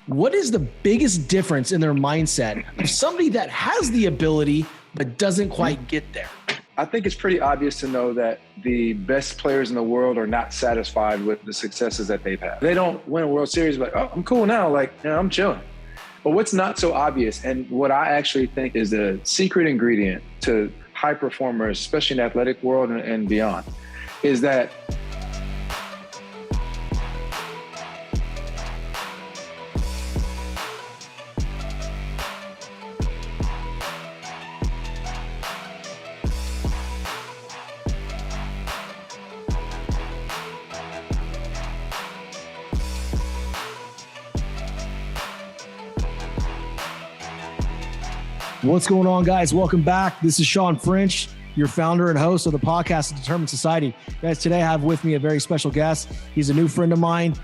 what is the biggest difference in their mindset of somebody that has the ability but doesn't quite get there? I think it's pretty obvious to know that the best players in the world are not satisfied with the successes that they've had. They don't win a World Series, but oh, I'm cool now. Like, I'm chilling. But what's not so obvious, and what I actually think is the secret ingredient to high performers, especially in the athletic world and beyond, is that What's going on, guys? Welcome back. This is Sean French, your founder and host of the podcast, The Determined Society. Guys, today I have with me a very special guest. He's a new friend of mine.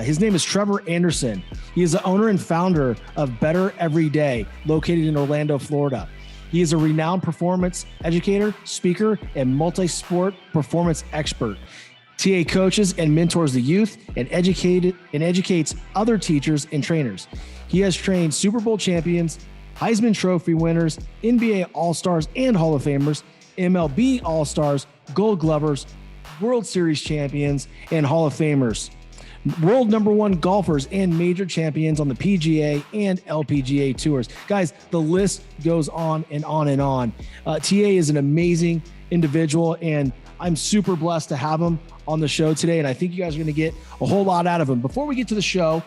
His name is Trevor Anderson. He is the owner and founder of Better Every Day, located in Orlando, Florida. He is a renowned performance educator, speaker, and multi-sport performance expert. TA coaches and mentors the youth and educates other teachers and trainers. He has trained Super Bowl champions, Heisman Trophy winners, NBA All-Stars and Hall of Famers, MLB All-Stars, Gold Glovers, World Series champions, and Hall of Famers, world #1 golfers and major champions on the PGA and LPGA Tours. Guys, the list goes on and on and on. TA is an amazing individual, and I'm super blessed to have him on the show today, and I think you guys are going to get a whole lot out of him. Before we get to the show,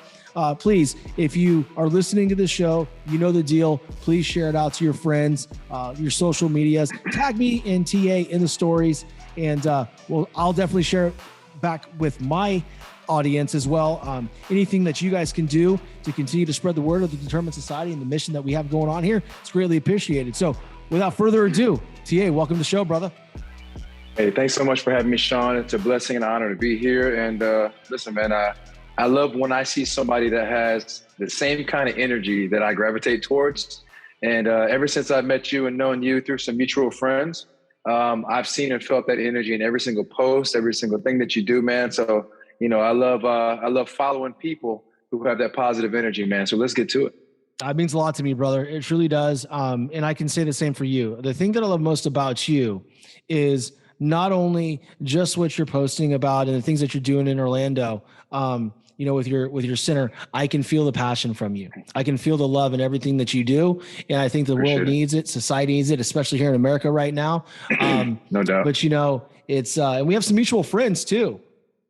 please, if you are listening to this show, you know the deal. Please share it out to your friends, your social medias. Tag me and TA in the stories, and I'll definitely share it back with my audience as well. Anything that you guys can do to continue to spread the word of the Determined Society and the mission that we have going on here, it's greatly appreciated. So without further ado, TA, welcome to the show, brother. Hey, thanks so much for having me, Sean. It's a blessing and honor to be here. And listen, man, I love when I see somebody that has the same kind of energy that I gravitate towards. And ever since I've met you and known you through some mutual friends, I've seen and felt that energy in every single post, every single thing that you do, man. So, I love following people who have that positive energy, man. So let's get to it. That means a lot to me, brother. It truly does. And I can say the same for you. The thing that I love most about you is not only just what you're posting about and the things that you're doing in Orlando, with your center. I can feel the passion from you. I can feel the love in everything that you do. And I think the world needs it. Society needs it, especially here in America right now. No doubt. But it's, and we have some mutual friends too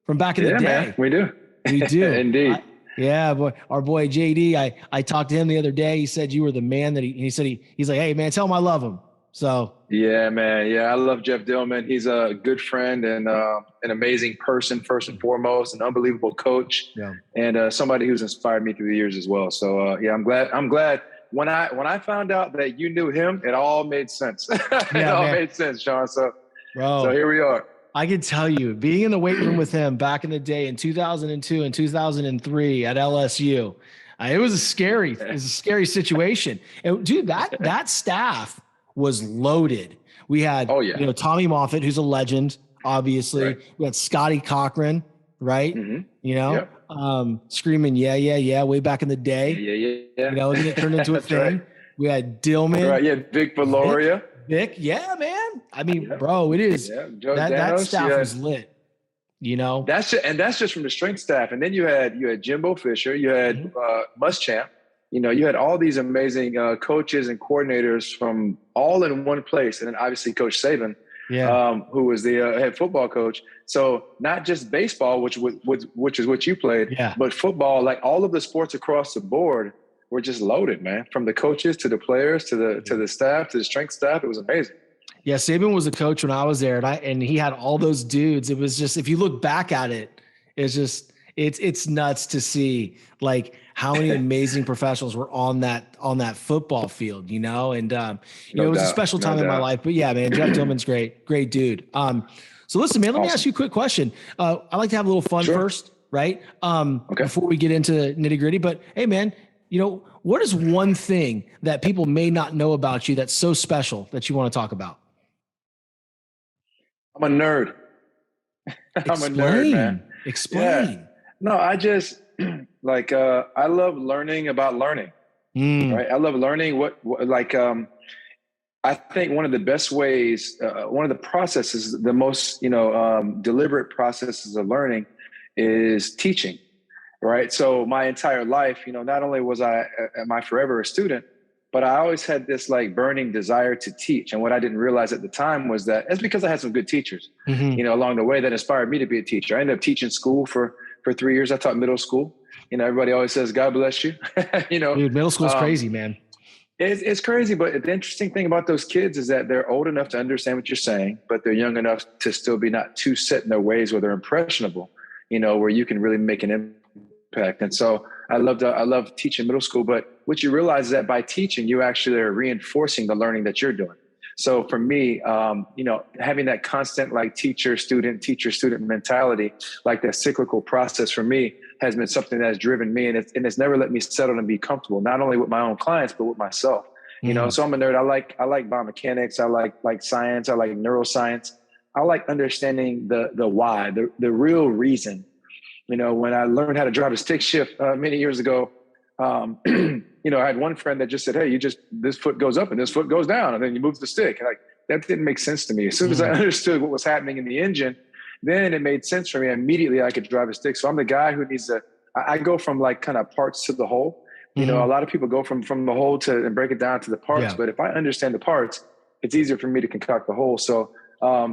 from back in the day. Man, we do. We do. Indeed. Our boy JD, I talked to him the other day. He said you were the man that he said he's like, hey man, tell him I love him. So yeah, man. Yeah, I love Jeff Dillman. He's a good friend and an amazing person, first and foremost, an unbelievable coach, and somebody who's inspired me through the years as well. So I'm glad when I found out that you knew him, it all made sense. Made sense, Sean. So here we are. I can tell you, being in the weight room with him back in the day in 2002 and 2003 at LSU, it was a scary situation. And dude, that staff was loaded. We had, Tommy Moffitt, who's a legend, obviously. Right. We had Scotty Cochran, right? Mm-hmm. Screaming, yeah, way back in the day. Yeah. And it turned into a thing. Right. We had Dillman. Right, yeah, Vic Valoria. Vic, yeah, man. I mean, bro, it is. Yeah. That staff was lit. That's just from the strength staff. And then you had Jimbo Fisher, you had Muschamp. You had all these amazing coaches and coordinators from all in one place. And then obviously Coach Saban, who was the head football coach. So not just baseball, which is what you played, but football, like all of the sports across the board were just loaded, man. From the coaches to the players to the staff to the strength staff. It was amazing. Yeah, Saban was a coach when I was there, and he had all those dudes. It was just, if you look back at it, it's nuts to see like how many amazing professionals were on that football field, and it was a special time in my life. But yeah, man, Jeff Tillman's great dude. So listen, man, let me ask you a quick question. I like to have a little fun first, right? Before we get into nitty gritty. But hey, man, what is one thing that people may not know about you that's so special that you want to talk about? I'm a nerd. I'm a nerd, man. Explain. Yeah. No, I love learning about learning, right? I love learning I think one of the best ways, one of the processes, the most, deliberate processes of learning is teaching, right? So my entire life, not only am I forever a student, but I always had this like burning desire to teach. And what I didn't realize at the time was that it's because I had some good teachers, along the way that inspired me to be a teacher. I ended up teaching school for 3 years. I taught middle school. Everybody always says, God bless you. Dude, middle school's crazy, man. It's crazy, but the interesting thing about those kids is that they're old enough to understand what you're saying, but they're young enough to still be not too set in their ways where they're impressionable, where you can really make an impact. And so I love teaching middle school, but what you realize is that by teaching, you actually are reinforcing the learning that you're doing. So for me, having that constant like teacher-student mentality, like that cyclical process for me has been something that has driven me, and it's never let me settle and be comfortable, not only with my own clients, but with myself. So I'm a nerd. I like biomechanics. I like science. I like neuroscience. I like understanding the why, the real reason. When I learned how to drive a stick shift many years ago, I had one friend that just said, hey, this foot goes up and this foot goes down, and then you move the stick. And that didn't make sense to me. As soon as I understood what was happening in the engine, then it made sense for me. Immediately I could drive a stick. So I'm the guy who I go from like kind of parts to the whole. A lot of people go from the whole and break it down to the parts. Yeah. But if I understand the parts, it's easier for me to concoct the whole. So I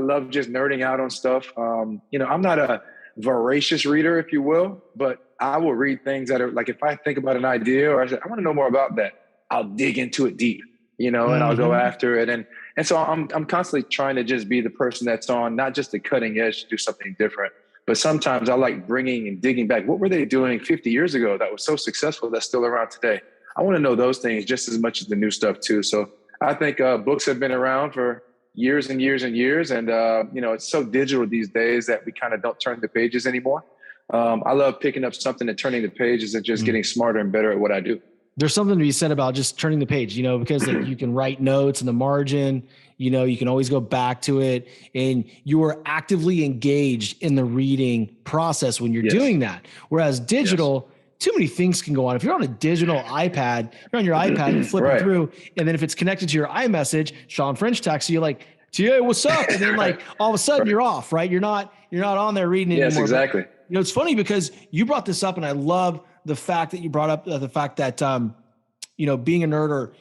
love just nerding out on stuff. I'm not a voracious reader, if you will, but I will read things that are like, if I think about an idea or I say, I want to know more about that, I'll dig into it deep, and I'll go after it. And so I'm constantly trying to just be the person that's on not just the cutting edge to do something different, but sometimes I like bringing and digging back. What were they doing 50 years ago that was so successful that's still around today? I want to know those things just as much as the new stuff too. So I think books have been around for years and years and years. And, it's so digital these days that we kind of don't turn the pages anymore. I love picking up something and turning the pages and just getting smarter and better at what I do. There's something to be said about just turning the page, because like you can write notes in the margin, you can always go back to it, and you are actively engaged in the reading process when you're doing that. Whereas digital, too many things can go on. If you're on a digital iPad, you're on your iPad, you're flipping through, and then if it's connected to your iMessage, Sean French texts you like, TA, what's up? And then like all of a sudden you're off, right? You're not on there reading anymore. Yes, exactly. But, it's funny because you brought this up, and I love the fact that you brought up the fact that, being a nerd or,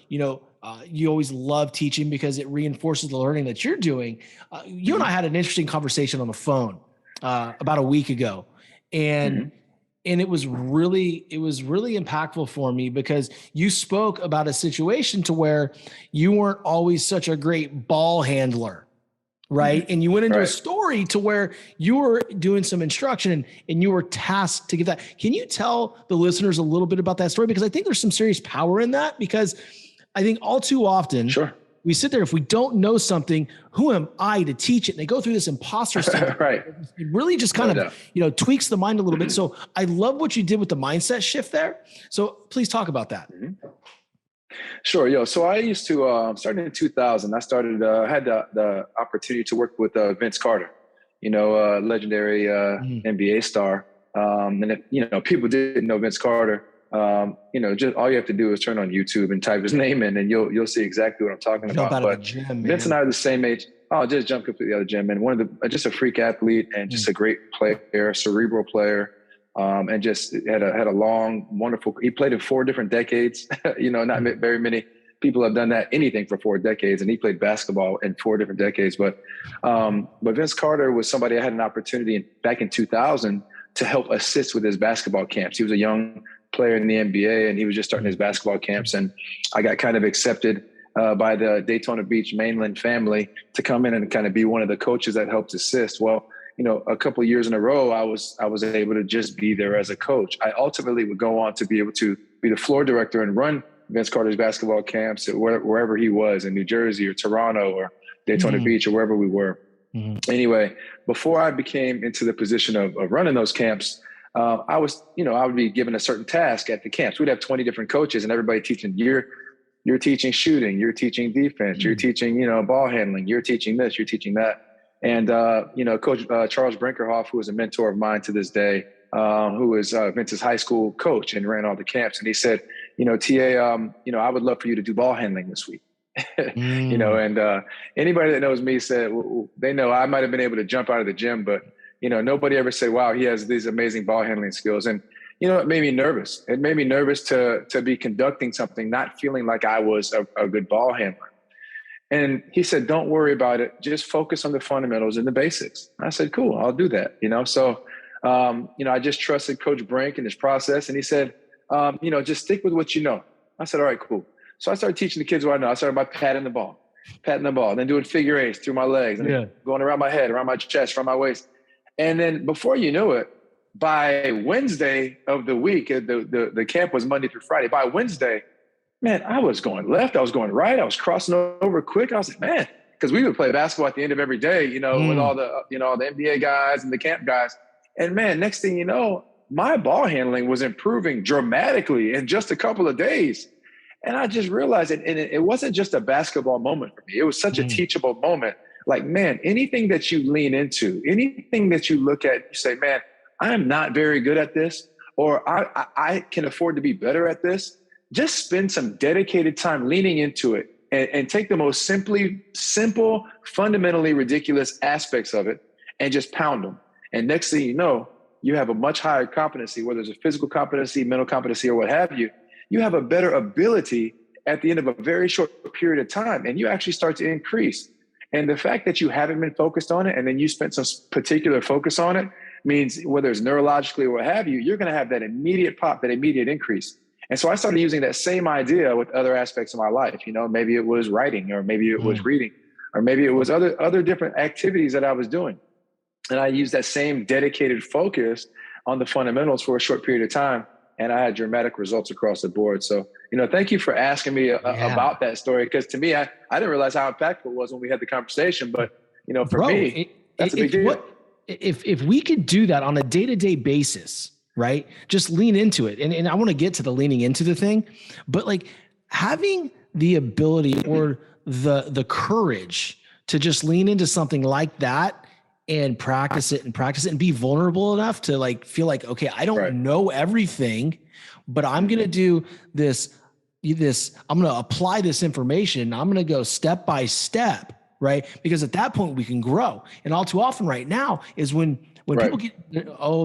you always love teaching because it reinforces the learning that you're doing. You and I had an interesting conversation on the phone about a week ago, and it was really impactful for me because you spoke about a situation to where you weren't always such a great ball handler. Right. And you went into a story to where you were doing some instruction and you were tasked to give that. Can you tell the listeners a little bit about that story? Because I think there's some serious power in that, because I think all too often we sit there, if we don't know something, who am I to teach it? And they go through this imposter syndrome. It really just kind of, tweaks the mind a little bit. So I love what you did with the mindset shift there. So please talk about that. Sure. So I used to, starting in 2000, I had the opportunity to work with Vince Carter, legendary NBA star. And if, people didn't know Vince Carter, just all you have to do is turn on YouTube and type his name in, and you'll see exactly what I'm talking about. But Vince and I are the same age. I'll just jump completely out of the gym, and just a freak athlete and just a great player, cerebral player. And just had a long, wonderful, he played in 4 different decades, not very many people have done anything for 4 decades. And he played basketball in 4 different decades. But Vince Carter was somebody I had an opportunity back in 2000 to help assist with his basketball camps. He was a young player in the NBA and he was just starting his basketball camps. And I got kind of accepted by the Daytona Beach mainland family to come in and kind of be one of the coaches that helped assist. Well, a couple of years in a row, I was able to just be there as a coach. I ultimately would go on to be able to be the floor director and run Vince Carter's basketball camps at wherever he was, in New Jersey or Toronto or Daytona Beach or wherever we were. Anyway, before I became into the position of running those camps, I would be given a certain task at the camps. We'd have 20 different coaches and everybody teaching. You're teaching shooting, you're teaching defense, you're teaching, ball handling, you're teaching this, you're teaching that. And, Coach Charles Brinkerhoff, who was a mentor of mine to this day, who was Vince's high school coach and ran all the camps. And he said, TA, I would love for you to do ball handling this week. And anybody that knows me said, they know I might've been able to jump out of the gym, but, nobody ever said, wow, he has these amazing ball handling skills. And, it made me nervous. It made me nervous to be conducting something, not feeling like I was a good ball handler. And he said, don't worry about it. Just focus on the fundamentals and the basics. I said, cool, I'll do that. So, I just trusted Coach Brink in his process. And he said, just stick with what you know. I said, all right, cool. So I started teaching the kids what I know. I started by patting the ball, then doing figure eights through my legs, and then going around my head, around my chest, around my waist. And then before you knew it, by Wednesday of the week, the camp was Monday through Friday. By Wednesday, man, I was going left. I was going right. I was crossing over quick. I was like, man, because we would play basketball at the end of every day, with all the, the NBA guys and the camp guys. And man, next thing you know, my ball handling was improving dramatically in just a couple of days. And I just realized it. And it wasn't just a basketball moment for me. It was such a teachable moment. Like, man, anything that you lean into, anything that you look at, you say, man, I am not very good at this, or I can afford to be better at this. Just spend some dedicated time leaning into it and take the most simple, fundamentally ridiculous aspects of it and just pound them. And next thing you know, you have a much higher competency, whether it's a physical competency, mental competency, or what have you. You have a better ability at the end of a very short period of time, and you actually start to increase. And the fact that you haven't been focused on it and then you spent some particular focus on it means whether it's neurologically or what have you, you're going to have that immediate pop, that immediate increase. And so I started using that same idea with other aspects of my life. Maybe it was writing, or maybe it was reading, or maybe it was other different activities that I was doing. And I used that same dedicated focus on the fundamentals for a short period of time. And I had dramatic results across the board. So, thank you for asking me about that story. Because to me, I didn't realize how impactful it was when we had the conversation. But, for me, that's a big deal. If we could do that on a day-to-day basis, right? Just lean into it. And I want to get to the leaning into the thing, but like having the ability or the courage to just lean into something like that and practice it and be vulnerable enough to like feel like, okay, I don't know everything, but I'm going to do this, I'm going to apply this information. I'm going to go step by step, right? Because at that point we can grow. And all too often right now is when people get,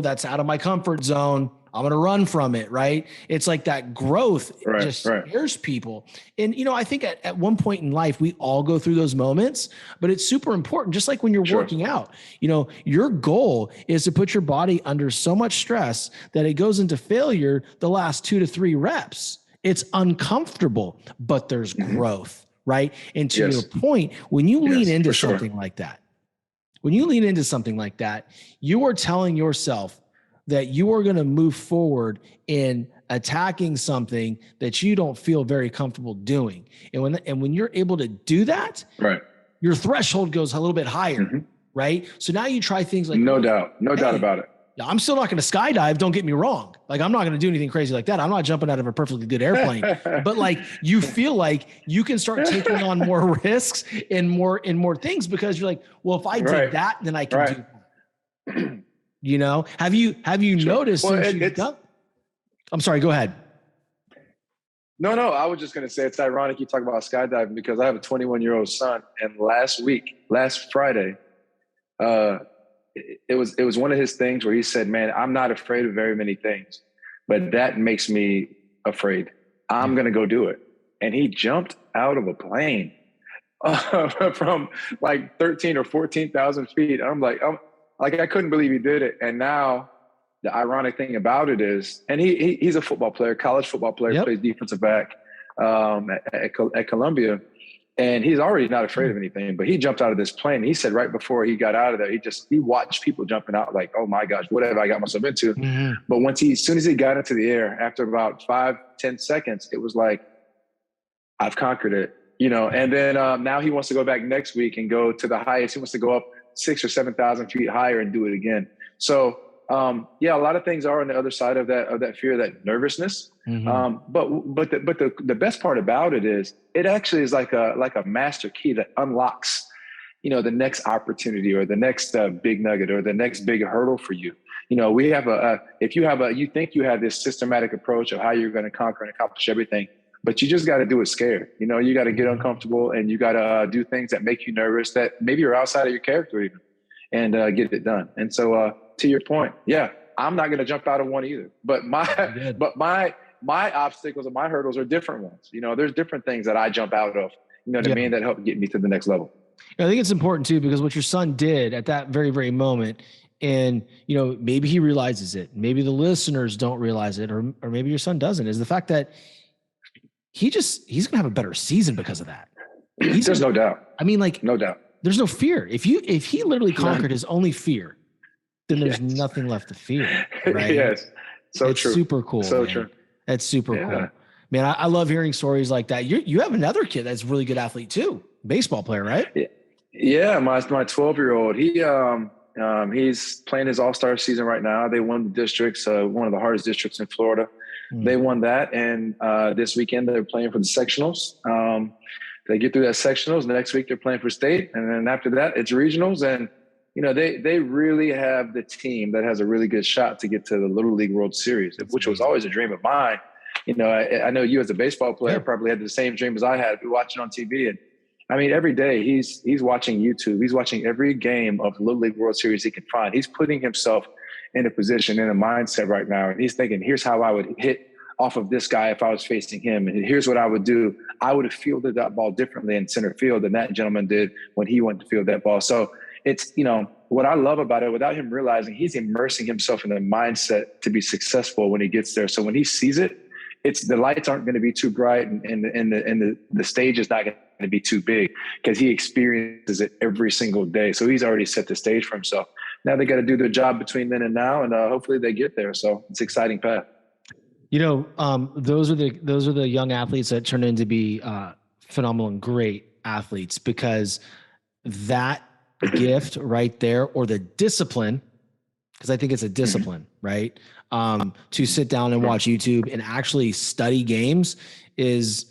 that's out of my comfort zone, I'm going to run from it, right? It's like that growth just scares people. And, I think at one point in life, we all go through those moments, but it's super important. Just like when you're working out, your goal is to put your body under so much stress that it goes into failure the last 2 to 3 reps. It's uncomfortable, but there's growth, right? And to your point, when you lean into something like that, you are telling yourself that you are going to move forward in attacking something that you don't feel very comfortable doing. And when you're able to do that, your threshold goes a little bit higher, right? So now you try things like, no doubt about it. I'm still not going to skydive. Don't get me wrong. Like, I'm not going to do anything crazy like that. I'm not jumping out of a perfectly good airplane, but like, you feel like you can start taking on more risks and more things because you're like, well, if I did that, then I can do that. Have you noticed since you've done? I'm sorry, go ahead. No, I was just going to say, it's ironic you talk about skydiving because I have a 21-year-old son, and last Friday, it was one of his things where he said, man, I'm not afraid of very many things, but that makes me afraid. I'm going to go do it. And he jumped out of a plane from like 13 or 14,000 feet. I'm like, I couldn't believe he did it. And now the ironic thing about it is, and he's a football player, college football player, plays defensive back at Columbia. And he's already not afraid of anything, but he jumped out of this plane. He said right before he got out of there, he watched people jumping out like, oh my gosh, what have I got myself into? But as soon as he got into the air, after about 5-10 seconds, it was like, I've conquered it, and then now he wants to go back next week and go to the highest. He wants to go up 6,000 or 7,000 feet higher and do it again. So a lot of things are on the other side of that fear, that nervousness. But the best part about it is it actually is like a master key that unlocks, the next opportunity or the next big nugget or the next big hurdle for you. we have you think you have this systematic approach of how you're going to conquer and accomplish everything, but you just got to do it scared. You got to get uncomfortable, and you got to do things that make you nervous that maybe are outside of your character even, and get it done. And so to your point, yeah, I'm not going to jump out of one either, but my obstacles and my hurdles are different ones. There's different things that I jump out of, what I mean, that help get me to the next level. I think it's important too, because what your son did at that very, very moment, and, maybe he realizes it, maybe the listeners don't realize it, or maybe your son doesn't, is the fact that he's going to have a better season because of that. There's no doubt. I mean, no doubt. There's no fear. If he literally conquered his only fear, then there's nothing left to fear. Right? Yes. It's true. Super cool. So man. true. That's super cool. Man, I love hearing stories like that. You have another kid that's a really good athlete too. Baseball player, right? Yeah. My 12-year-old, he's playing his All-Star season right now. They won the districts, one of the hardest districts in Florida. They won that. And this weekend they're playing for the sectionals. They get through that sectionals. Next week they're playing for state. And then after that, it's regionals. And, they really have the team that has a really good shot to get to the Little League World Series, which was always a dream of mine. I know you as a baseball player probably had the same dream as I had, watching on TV. And I mean, every day he's watching YouTube. He's watching every game of Little League World Series he can find. He's putting himself in a position, in a mindset right now. And he's thinking, here's how I would hit off of this guy if I was facing him. And here's what I would do. I would have fielded that ball differently in center field than that gentleman did when he went to field that ball. So it's, what I love about it, without him realizing, he's immersing himself in the mindset to be successful when he gets there. So when he sees it, the lights aren't going to be too bright, and the stage is not going to be too big, because he experiences it every single day. So he's already set the stage for himself. Now they got to do their job between then and now, and hopefully they get there. So it's an exciting path. Those are the young athletes that turn into be phenomenal and great athletes, because that gift right there, or the discipline, because I think it's a discipline, right? To sit down and watch YouTube and actually study games is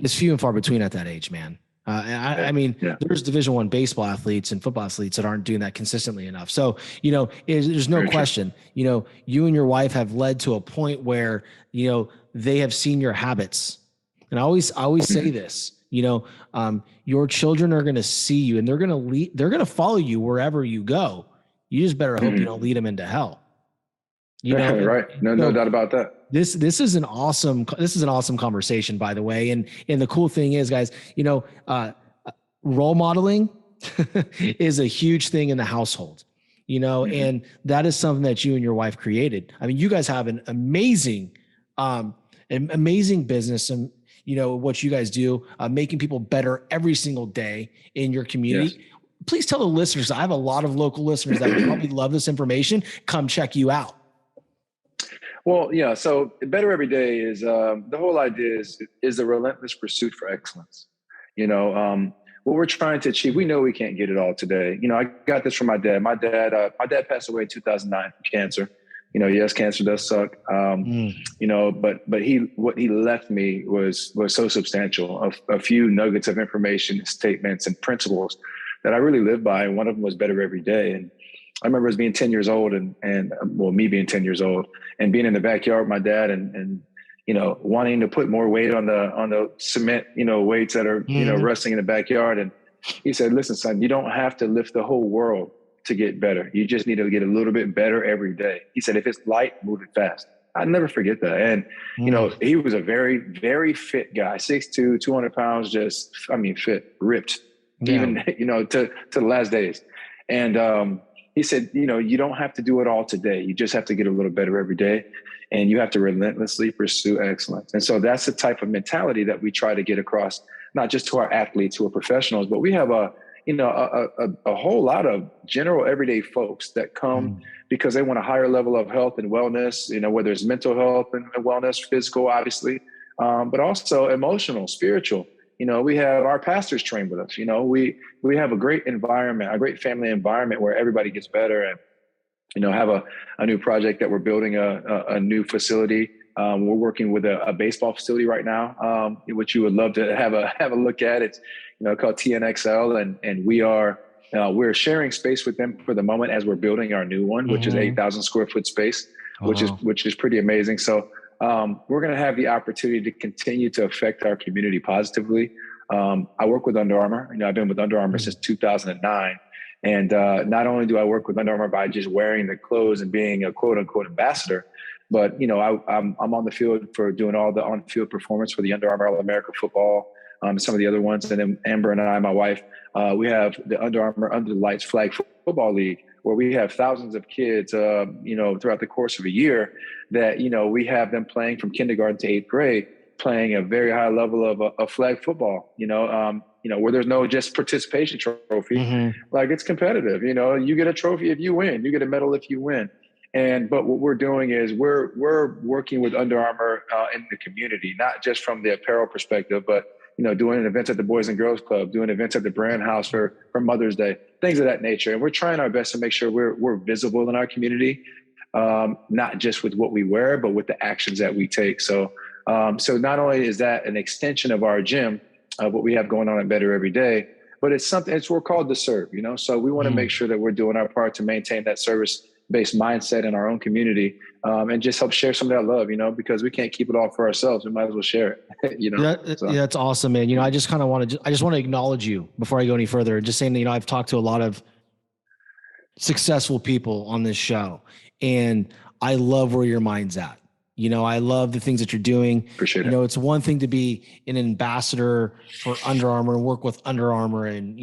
few and far between at that age, man. I mean, there's Division I baseball athletes and football athletes that aren't doing that consistently enough. So, there's no question, you and your wife have led to a point where, they have seen your habits. And I always say this, your children are going to see you, and they're going to follow you wherever you go. You just better hope you don't lead them into hell. Right. No doubt about that. This is an awesome conversation, by the way. And the cool thing is, guys, role modeling is a huge thing in the household, and that is something that you and your wife created. I mean, you guys have an amazing business, and what you guys do, making people better every single day in your community. Yes. Please tell the listeners, I have a lot of local listeners that would probably love this information. Come check you out. Well, yeah. So better every day is the whole idea is a relentless pursuit for excellence. What we're trying to achieve. We know we can't get it all today. I got this from my dad. My dad passed away in 2009 from cancer. Yes, cancer does suck. But what he left me was so substantial. A few nuggets of information, statements, and principles that I really live by. And one of them was better every day. And I remember as being 10 years old and me being 10 years old and being in the backyard with my dad and wanting to put more weight on the cement, weights that are, resting in the backyard. And he said, listen, son, you don't have to lift the whole world to get better. You just need to get a little bit better every day. He said, if it's light, move it fast. I'd never forget that. And, he was a very, very fit guy, 6'2", 200 pounds, fit, ripped, even, to the last days. And, he said, you don't have to do it all today. You just have to get a little better every day, and you have to relentlessly pursue excellence. And so that's the type of mentality that we try to get across, not just to our athletes who are professionals, but we have a whole lot of general everyday folks that come because they want a higher level of health and wellness, whether it's mental health and wellness, physical, obviously, but also emotional, spiritual. We have our pastors train with us. We have a great environment, a great family environment where everybody gets better, and, have a new project that we're building a new facility. We're working with a baseball facility right now, which you would love to have a look at. It's, called TNXL. And we are we're sharing space with them for the moment as we're building our new one, which is 8,000 square foot space, which is pretty amazing. So we're going to have the opportunity to continue to affect our community positively. I work with Under Armour. I've been with Under Armour since 2009. And not only do I work with Under Armour by just wearing the clothes and being a quote unquote ambassador, but I'm on the field for doing all the on-field performance for the Under Armour All-America football, some of the other ones. And then Amber and I, my wife, we have the Under Armour Under the Lights Flag Football League, where we have thousands of kids, throughout the course of a year that, we have them playing from kindergarten to 8th grade, playing a very high level of flag football, where there's no just participation trophy. Like, it's competitive. You get a trophy if you win, you get a medal if you win. But what we're doing is we're working with Under Armour in the community, not just from the apparel perspective, but doing events at the Boys and Girls Club, doing events at the Brand House for Mother's Day, things of that nature. And we're trying our best to make sure we're visible in our community, not just with what we wear, but with the actions that we take. So not only is that an extension of our gym, what we have going on at Better Every Day, but we're called to serve, So we want to make sure that we're doing our part to maintain that service-based mindset in our own community, and just help share some of that love, because we can't keep it all for ourselves. We might as well share it, Yeah, that's awesome, man. I just kind of want to acknowledge you before I go any further. Just saying that, I've talked to a lot of successful people on this show, and I love where your mind's at. I love the things that you're doing. Appreciate it. It's one thing to be an ambassador for Under Armour and work with Under Armour and,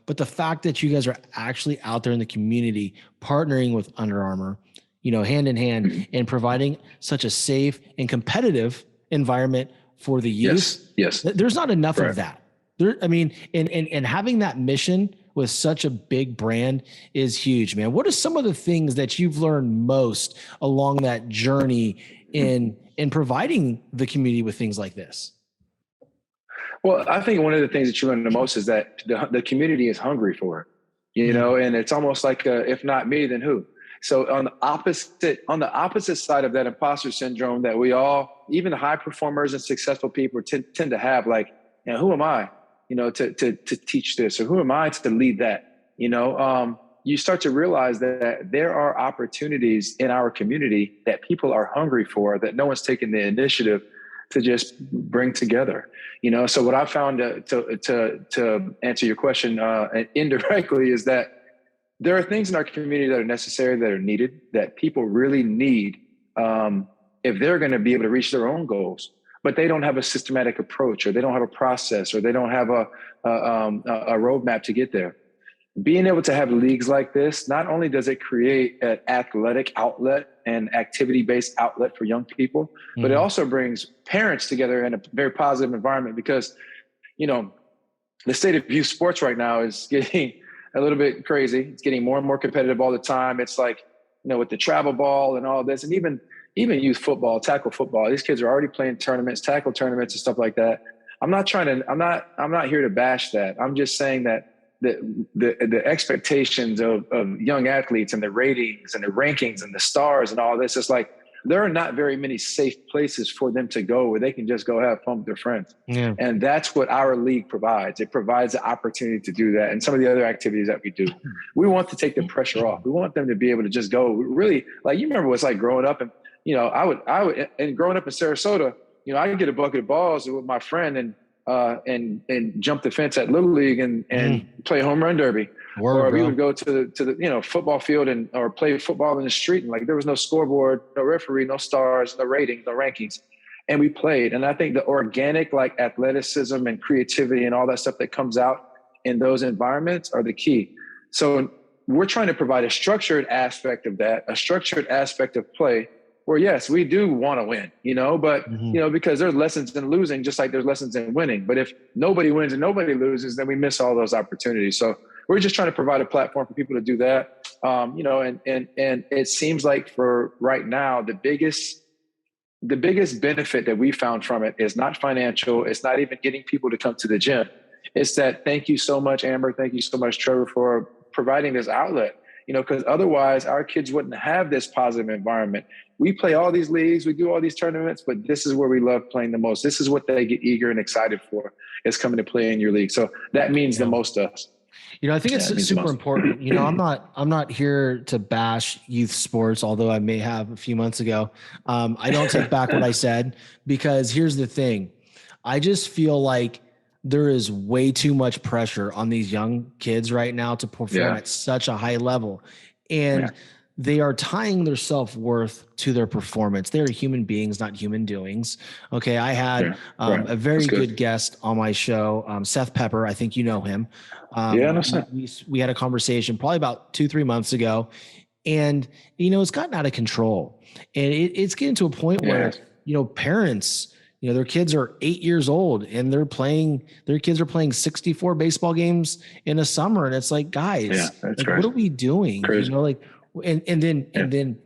but the fact that you guys are actually out there in the community partnering with Under Armour, hand in hand, and providing such a safe and competitive environment for the youth. Yes. There's not enough of that. And having that mission with such a big brand is huge, man. What are some of the things that you've learned most along that journey in providing the community with things like this? Well, I think one of the things that you learn the most is that the community is hungry for it, and it's almost like, if not me, then who? So on the opposite side of that imposter syndrome that we all, even high performers and successful people tend to have, like, who am I, to teach this, or who am I to lead that? You start to realize that there are opportunities in our community that people are hungry for, that no one's taken the initiative to just bring together. So what I found to answer your question indirectly is that there are things in our community that are necessary, that are needed, that people really need if they're going to be able to reach their own goals, but they don't have a systematic approach, or they don't have a process, or they don't have a roadmap to get there. Being able to have leagues like this, not only does it create an athletic outlet and activity-based outlet for young people, but it also brings parents together in a very positive environment, because, the state of youth sports right now is getting a little bit crazy. It's getting more and more competitive all the time. It's like, with the travel ball and all this, and even youth football, tackle football, these kids are already playing tournaments, tackle tournaments and stuff like that. I'm not here to bash that. I'm just saying that the expectations of young athletes and the ratings and the rankings and the stars and all this, it's like, there are not very many safe places for them to go where they can just go have fun with their friends. Yeah. And that's what our league provides. It provides the opportunity to do that. And some of the other activities that we do, we want to take the pressure off. We want them to be able to just go, really, like, you remember what it's like growing up, and, I would, and growing up in Sarasota, I'd get a bucket of balls with my friend and jump the fence at Little League and play home run derby. Or we would go to the football field or play football in the street, and, like, there was no scoreboard, no referee, no stars, no ratings, no rankings, and we played. And I think the organic, like, athleticism and creativity and all that stuff that comes out in those environments are the key. So we're trying to provide a structured aspect of that, a structured aspect of play, where, yes, we do want to win, but, because there's lessons in losing, just like there's lessons in winning. But if nobody wins and nobody loses, then we miss all those opportunities. So we're just trying to provide a platform for people to do that. And it seems like for right now, the biggest benefit that we found from it is not financial. It's not even getting people to come to the gym. It's that, thank you so much, Amber. Thank you so much, Trevor, for providing this outlet, because otherwise our kids wouldn't have this positive environment. We play all these leagues, we do all these tournaments, but this is where we love playing the most. This is what they get eager and excited for, is coming to play in your league. So that means the most to us. I think it's super important. I'm not here to bash youth sports, although I may have a few months ago. I don't take back what I said, because here's the thing. I just feel like there is way too much pressure on these young kids right now to perform at such a high level. And they are tying their self-worth to their performance. They're human beings, not human doings. Okay. I had a very good guest on my show, Seth Pepper. I think you know him. We had a conversation probably about 2-3 months ago, and, it's gotten out of control, and it's getting to a point where, parents, their kids are 8 years old and their kids are playing 64 baseball games in a summer. And it's like, guys, what are we doing? Crazy. And then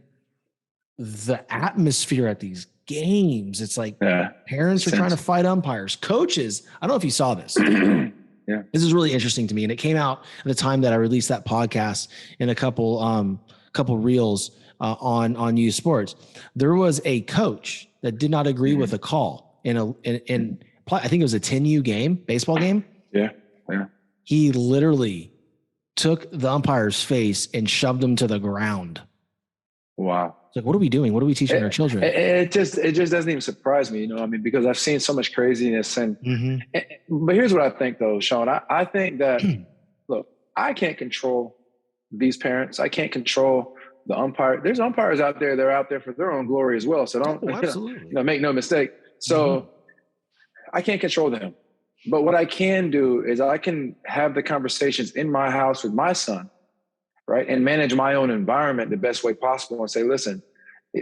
the atmosphere at these games, it's like parents are trying to fight umpires, coaches. I don't know if you saw this. This is really interesting to me. And it came out at the time that I released that podcast in a couple reels on youth sports. There was a coach that did not agree with a call in I think it was a 10U game, baseball game. He literally took the umpire's face and shoved him to the ground. Wow. It's like, what are we doing? What are we teaching our children? It just doesn't even surprise me, because I've seen so much craziness. And but here's what I think, though, Sean. I think that look, I can't control these parents. I can't control the umpire. There's umpires out there. They're out there for their own glory as well. So don't make no mistake. So I can't control them. But what I can do is I can have the conversations in my house with my son, right? And manage my own environment the best way possible and say, listen,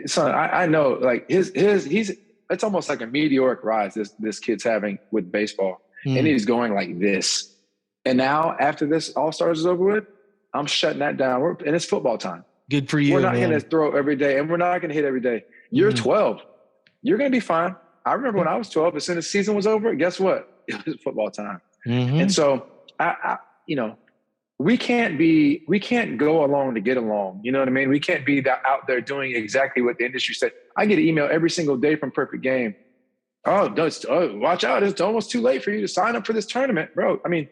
son, I know, like it's almost like a meteoric rise this kid's having with baseball. And he's going like this. And now after this All-Stars is over with, I'm shutting that down. And it's football time. Good for you. We're not going to throw every day, and we're not going to hit every day. You're 12. You're going to be fine. I remember when I was 12, as soon as the season was over, guess what? It was football time. And so we can't go along to get along. You know what I mean? We can't be out there doing exactly what the industry said. I get an email every single day from Perfect Game. Watch out. It's almost too late for you to sign up for this tournament, bro. I mean,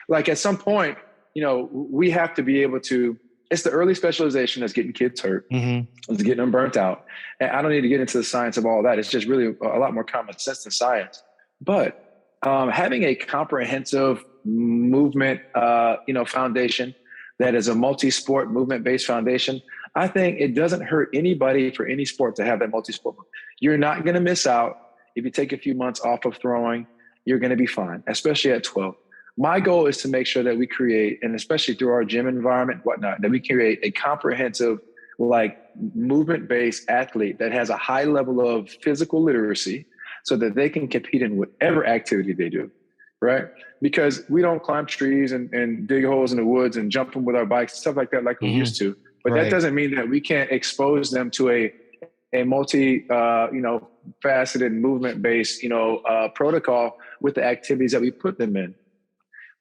like at some point, we have to be able to, it's the early specialization that's getting kids hurt. It's getting them burnt out. And I don't need to get into the science of all that. It's just really a lot more common sense than science. But having a comprehensive movement, foundation that is a multi-sport movement-based foundation, I think it doesn't hurt anybody for any sport to have that multi-sport. You're not going to miss out. If you take a few months off of throwing, you're going to be fine, especially at 12. My goal is to make sure that we create, and especially through our gym environment, whatnot, that we create a comprehensive, like movement-based athlete that has a high level of physical literacy so that they can compete in whatever activity they do, right? Because we don't climb trees and dig holes in the woods and jump them with our bikes and stuff like that like we used to. But that doesn't mean that we can't expose them to a multi, faceted movement-based, protocol with the activities that we put them in.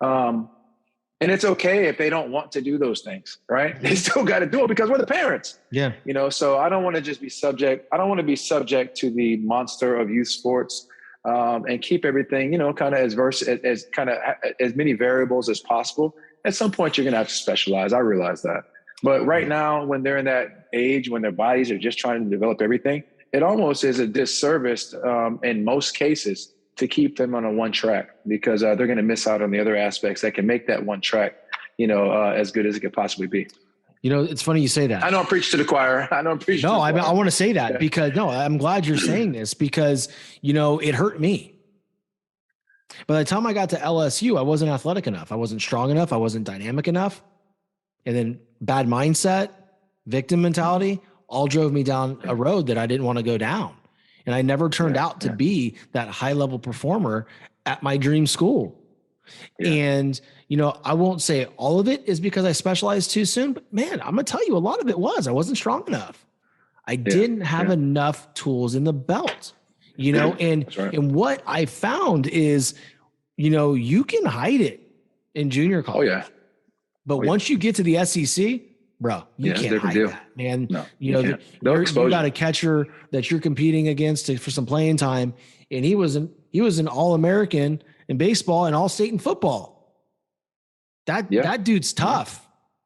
And it's okay if they don't want to do those things, right? They still got to do it because we're the parents. Yeah. So I don't want to just be subject. I don't want to be subject to the monster of youth sports, and keep everything, kind of as many variables as possible. At some point, you're going to have to specialize. I realize that. But right now, when they're in that age, when their bodies are just trying to develop everything, it almost is a disservice in most cases to keep them on a one track, because they're going to miss out on the other aspects that can make that one track, as good as it could possibly be. It's funny you say that. I don't preach to the choir. I want to say that because I'm glad you're saying this because, it hurt me. By the time I got to LSU, I wasn't athletic enough. I wasn't strong enough. I wasn't dynamic enough. And then bad mindset, victim mentality, all drove me down a road that I didn't want to go down. And I never turned out to be that high level performer at my dream school. Yeah. And, I won't say all of it is because I specialized too soon, but man, I'm going to tell you a lot of it was, I wasn't strong enough. I didn't have enough tools in the belt, and, and what I found is, you can hide it in junior college. Oh yeah. But once you get to the SEC, bro, you can't hide that, man. No, you got a catcher that you're competing against for some playing time, and he was an All-American in baseball and All-State in football. that dude's tough.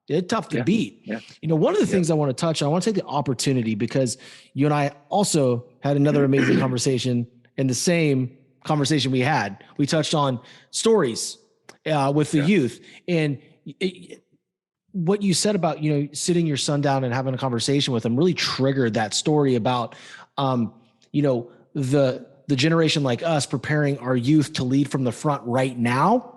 It's tough to beat. Yeah. One of the things I want to touch on, I want to take the opportunity because you and I also had another amazing conversation, and the same conversation we had. We touched on stories with the youth, and what you said about, sitting your son down and having a conversation with him really triggered that story about, the generation like us preparing our youth to lead from the front right now.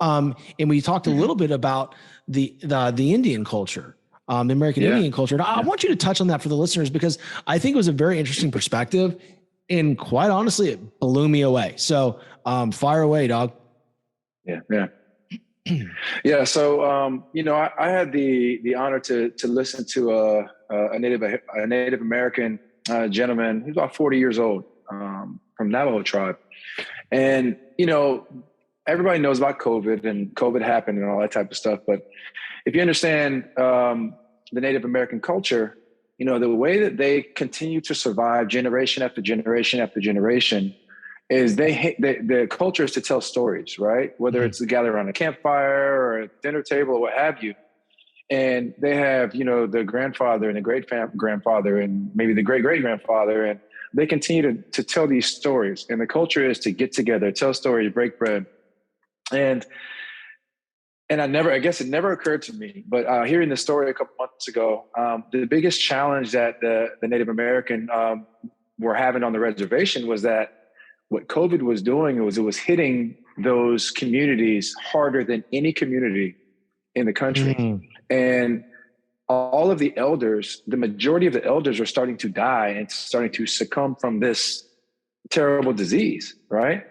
And we talked a little bit about the Indian culture, the American Indian culture. And I want you to touch on that for the listeners, because I think it was a very interesting perspective, and quite honestly, it blew me away. So fire away, dog. Yeah. So, I had the honor to listen to a Native American gentleman. He's about 40 years old, from Navajo tribe. And, everybody knows about COVID, and COVID happened and all that type of stuff. But if you understand the Native American culture, the way that they continue to survive generation after generation after generation is the culture is to tell stories, right? Whether it's to gather around a campfire or a dinner table or what have you. And they have, the grandfather and the great-grandfather and maybe the great-great-grandfather, and they continue to tell these stories. And the culture is to get together, tell stories, break bread. And I guess it never occurred to me, but hearing the story a couple months ago, the biggest challenge that the Native American were having on the reservation was that what COVID was doing was it was hitting those communities harder than any community in the country. And all of the elders, the majority of the elders are starting to die and starting to succumb from this terrible disease, right?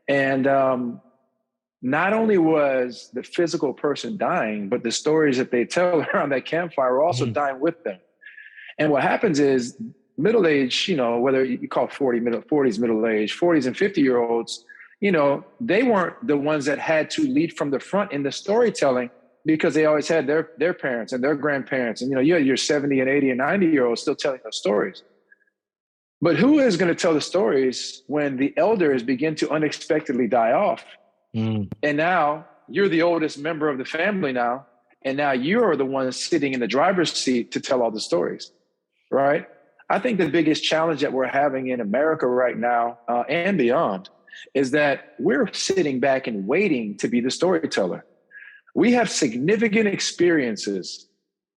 And not only was the physical person dying, but the stories that they tell around that campfire were also dying with them. And what happens is middle age, whether you call 40s middle age, 40s and 50-year-olds, they weren't the ones that had to lead from the front in the storytelling, because they always had their parents and their grandparents. And, you had your 70 and 80 and 90-year-olds still telling those stories. But who is going to tell the stories when the elders begin to unexpectedly die off? And now you're the oldest member of the family now. And now you're the one sitting in the driver's seat to tell all the stories, right? I think the biggest challenge that we're having in America right now and beyond is that we're sitting back and waiting to be the storyteller. We have significant experiences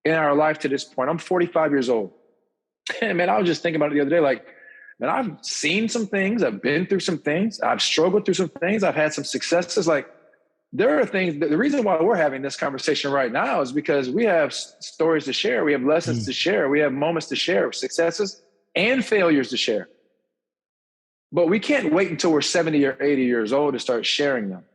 in our life to this point. I'm 45 years old. And man, I was just thinking about it the other day, like, man, I've seen some things. I've been through some things. I've struggled through some things. I've had some successes. Like, there are things, the reason why we're having this conversation right now is because we have stories to share. We have lessons to share. We have moments to share, successes and failures to share. But we can't wait until we're 70 or 80 years old to start sharing them,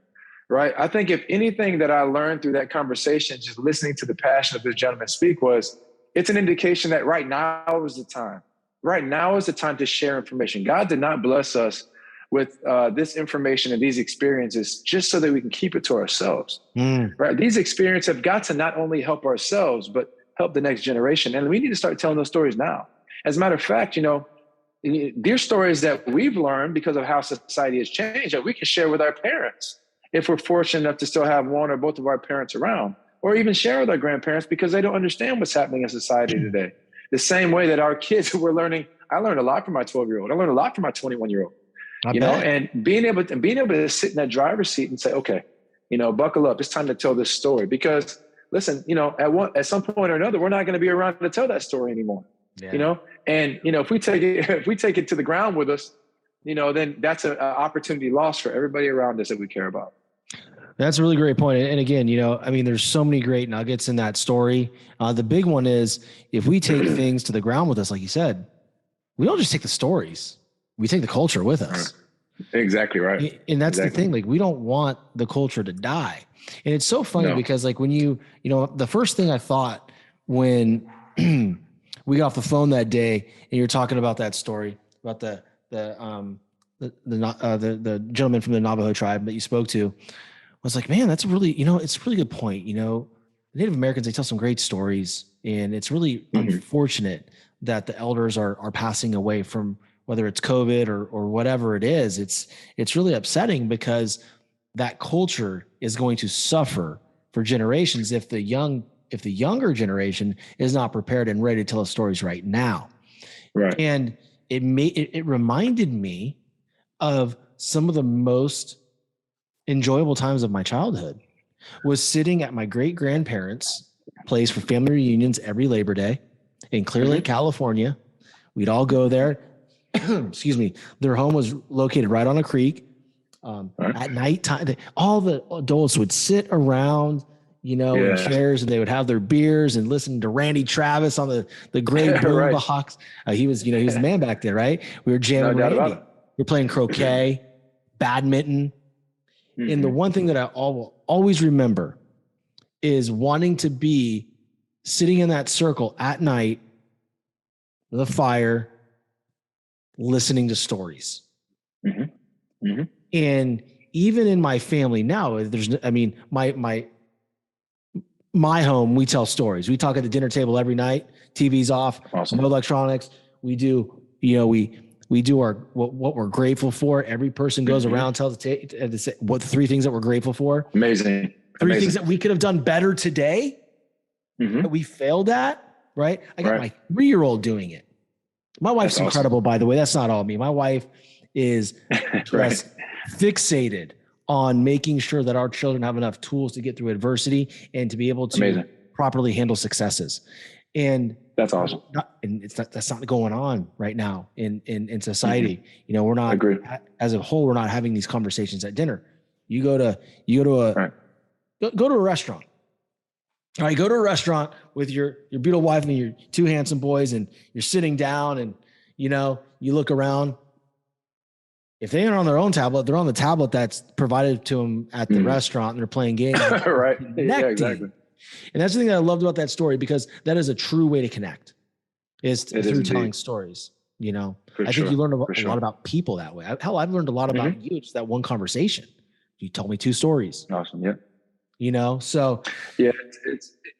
right? I think if anything that I learned through that conversation, just listening to the passion of this gentleman speak, was it's an indication that right now is the time. Right now is the time to share information. God did not bless us with this information and these experiences just so that we can keep it to ourselves, right? These experiences have got to not only help ourselves, but help the next generation. And we need to start telling those stories now. As a matter of fact, there's stories that we've learned because of how society has changed that we can share with our parents if we're fortunate enough to still have one or both of our parents around, or even share with our grandparents because they don't understand what's happening in society today. The same way that our kids were learning. I learned a lot from my 12-year-old. I learned a lot from my 21-year-old. And being able to sit in that driver's seat and say, okay, buckle up. It's time to tell this story. Because listen, at some point or another, we're not going to be around to tell that story anymore. And if we take it to the ground with us, then that's an opportunity lost for everybody around us that we care about. That's a really great point. And again, there's so many great nuggets in that story. The big one is if we take things to the ground with us, like you said, we don't just take the stories, we take the culture with us. Exactly right. And that's the thing. Like, we don't want the culture to die. And it's so funny because like when the first thing I thought when we got off the phone that day and you're talking about that story about the gentleman from the Navajo tribe that you spoke to, I was like, man, that's it's a really good point. Native Americans, they tell some great stories, and it's really unfortunate that the elders are passing away from, whether it's COVID or whatever it is. It's really upsetting because that culture is going to suffer for generations if the younger generation is not prepared and ready to tell stories right now. Right. And it reminded me of some of the most enjoyable times of my childhood was sitting at my great grandparents' place for family reunions every Labor Day in Clear Lake, California. We'd all go there. Excuse me. Their home was located right on a creek. At nighttime, all the adults would sit around, in chairs, and they would have their beers and listen to Randy Travis on the gray boom box. He was the man back there, right? We were jamming Randy. We were playing croquet, badminton. And the one thing that I always remember is wanting to be sitting in that circle at night with a fire, listening to stories. And even in my family now, my home, we tell stories. We talk at the dinner table every night. TV's off, no electronics. We do, we do what we're grateful for. Every person goes around, tells what the 3 things that we're grateful for. Amazing. 3 things that we could have done better today that we failed at, right? I got my 3-year-old doing it. My wife's incredible, by the way. That's not all me. My wife is just fixated on making sure that our children have enough tools to get through adversity and to be able to properly handle successes. And that's awesome. That's not going on right now in society. We're not, as a whole, we're not having these conversations at dinner. You go to a restaurant. All right, go to a restaurant with your beautiful wife and your 2 handsome boys, and you're sitting down, and you look around. If they aren't on their own tablet, they're on the tablet that's provided to them at the restaurant, and they're playing games. Right. Yeah, exactly. And that's the thing that I loved about that story, because that is a true way to connect, is through telling stories. I think you learn a lot about people that way. Hell, I've learned a lot about you. It's that one conversation. You told me 2 stories. Awesome. Yeah. So yeah,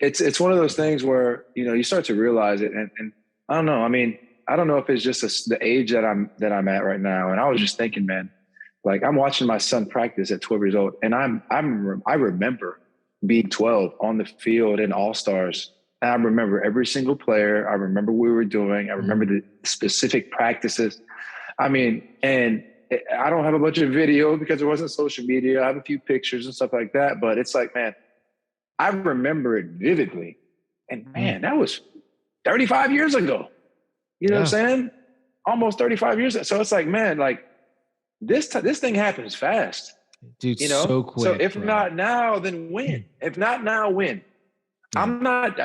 it's one of those things where, you start to realize it. And I don't know. I mean, I don't know if it's just the age that I'm at right now. And I was just thinking, man, like I'm watching my son practice at 12 years old. And I remember being 12 on the field in All-Stars. And I remember every single player. I remember what we were doing. I remember the specific practices. I mean, and I don't have a bunch of video because there wasn't social media. I have a few pictures and stuff like that. But it's like, man, I remember it vividly. And man, that was 35 years ago. You know what I'm saying? Almost 35 years ago. So it's like, man, like this thing happens fast. Dude, so quick. So if not now, then when? If not now, when? I'm not